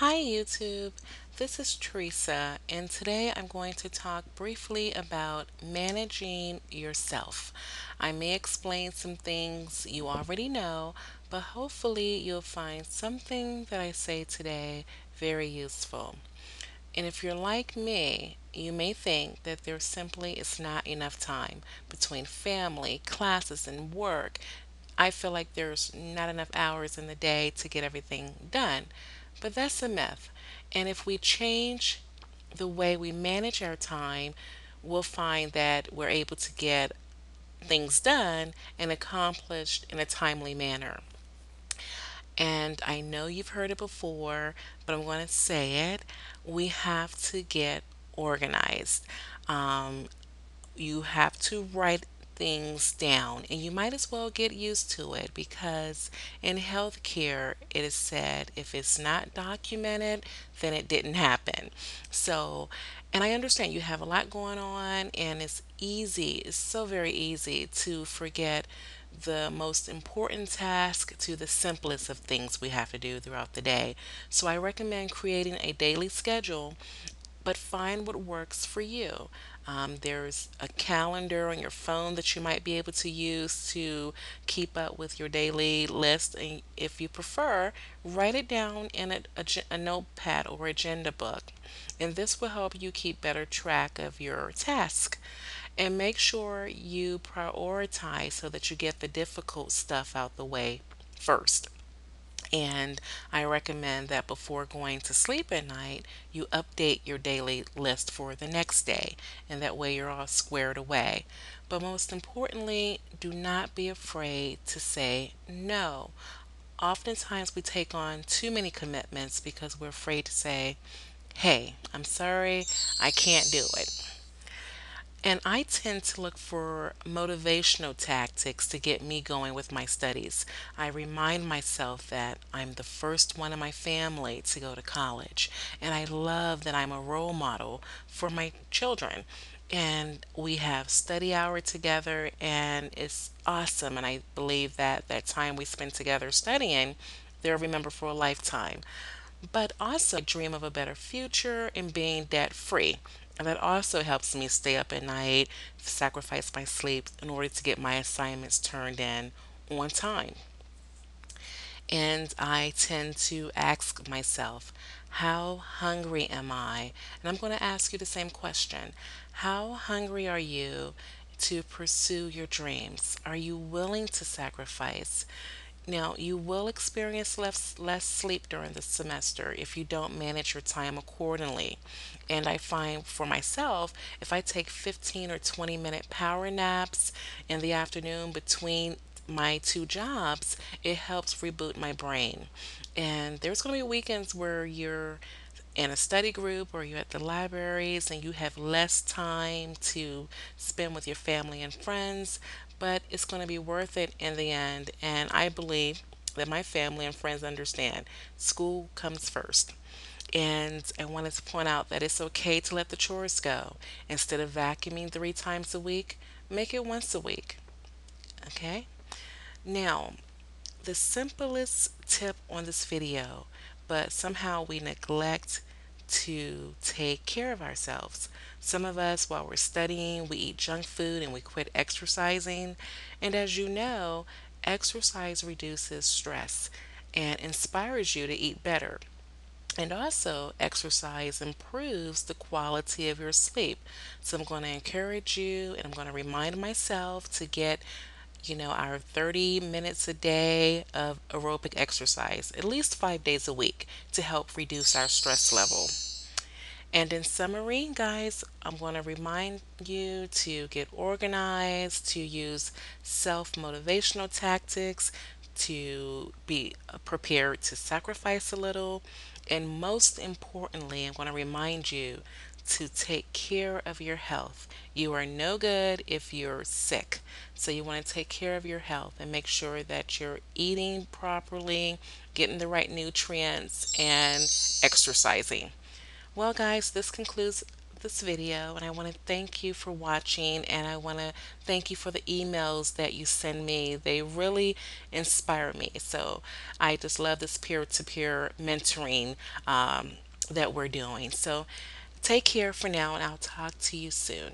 Hi YouTube, this is Teresa, and today I'm going to talk briefly about managing yourself. I may explain some things you already know, but hopefully you'll find something that I say today very useful. And if you're like me, you may think that there simply is not enough time between family, classes, and work. I feel like there's not enough hours in the day to get everything done. But that's a myth. And if we change the way we manage our time, we'll find that we're able to get things done and accomplished in a timely manner. And I know you've heard it before, but I'm going to say it. We have to get organized. Um, you have to write things down, and you might as well get used to it because in healthcare it is said if it's not documented, then it didn't happen. So, and I understand you have a lot going on, and it's so very easy to forget the most important task to the simplest of things we have to do throughout the day. So I recommend creating a daily schedule, but find what works for you. There's a calendar on your phone that you might be able to use to keep up with your daily list. And if you prefer, write it down in a notepad or agenda book. And this will help you keep better track of your task. And make sure you prioritize so that you get the difficult stuff out the way first. And I recommend that before going to sleep at night, you update your daily list for the next day, and that way you're all squared away. But most importantly, do not be afraid to say no. Oftentimes, we take on too many commitments because we're afraid to say, hey, I'm sorry, I can't do it. And I tend to look for motivational tactics to get me going with my studies. I remind myself that I'm the first one in my family to go to college, and I love that I'm a role model for my children. And we have study hour together, and it's awesome. And I believe that that time we spend together studying, they'll remember for a lifetime. But also, I dream of a better future and being debt free. And that also helps me stay up at night, sacrifice my sleep in order to get my assignments turned in on time. And I tend to ask myself, how hungry am I? And I'm going to ask you the same question. How hungry are you to pursue your dreams? Are you willing to sacrifice? Now, you will experience less sleep during the semester if you don't manage your time accordingly. And I find for myself, if I take 15 or 20-minute power naps in the afternoon between my two jobs, it helps reboot my brain. And there's going to be weekends where you're in a study group or you're at the libraries and you have less time to spend with your family and friends, but it's going to be worth it in the end. And I believe that my family and friends understand school comes first. And I wanted to point out that it's okay to let the chores go. Instead of vacuuming 3 times a week, make it once a week. Okay? Now, the simplest tip on this video, but somehow we neglect to take care of ourselves. Some of us, while we're studying, we eat junk food and we quit exercising. And as you know, exercise reduces stress and inspires you to eat better. And also, exercise improves the quality of your sleep. So, I'm going to encourage you and I'm going to remind myself to get our 30 minutes a day of aerobic exercise, at least 5 days a week, to help reduce our stress level. And in summary, guys, I'm going to remind you to get organized, to use self motivational tactics, to be prepared to sacrifice a little. And most importantly, I'm going to remind you to take care of your health. You are no good if you're sick. So you want to take care of your health and make sure that you're eating properly, getting the right nutrients, and exercising. Well, guys, this concludes this video, and I want to thank you for watching, and I want to thank you for the emails that you send me. They really inspire me. So I just love this peer-to-peer mentoring that we're doing. So take care for now, and I'll talk to you soon.